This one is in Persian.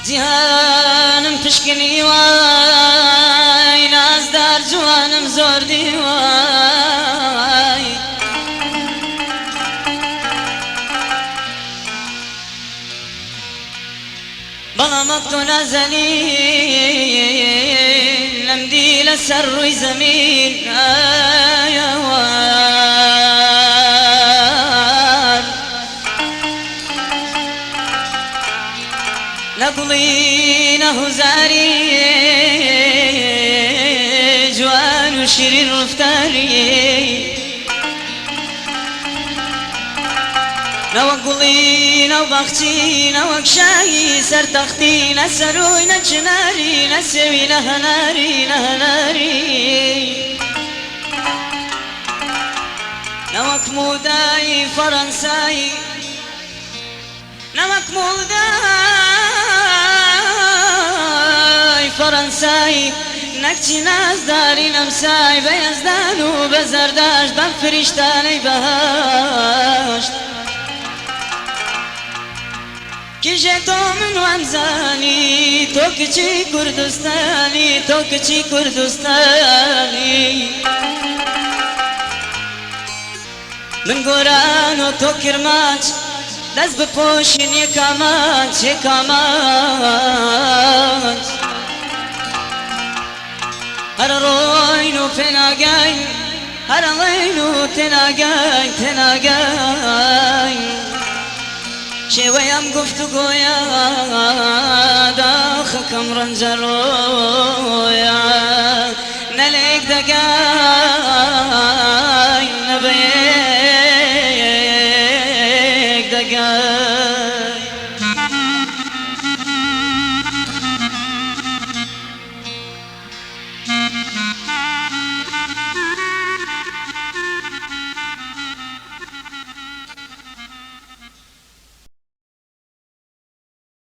جیهانم پشکنی وای نازدار جوانم زۆر دیوای بەڵامەک تۆ نازەنین لەم دی لەسەر ڕووی زەمین نقضي نهزاري جوان وشيرين رفتاري نوقضي نوبختي نوكشاي سر تختي نسروي نجناري نسوي نهناري نهناري نوك موداي فرنساي نوك موداي فرنساي نكتي ناس داري نمساي بيزدان وبزرداش بفرشتاني بهاشت كيجيتو من وانزاني تو كتشي كردستاني تو كتشي كردستاني من قران وتو كرمات دست بپوشین یکامات یکامات هر روین و پناگین هر غین و تناگین تناگین شویم گفتگویا داخکم رنجرویا نلیک دگا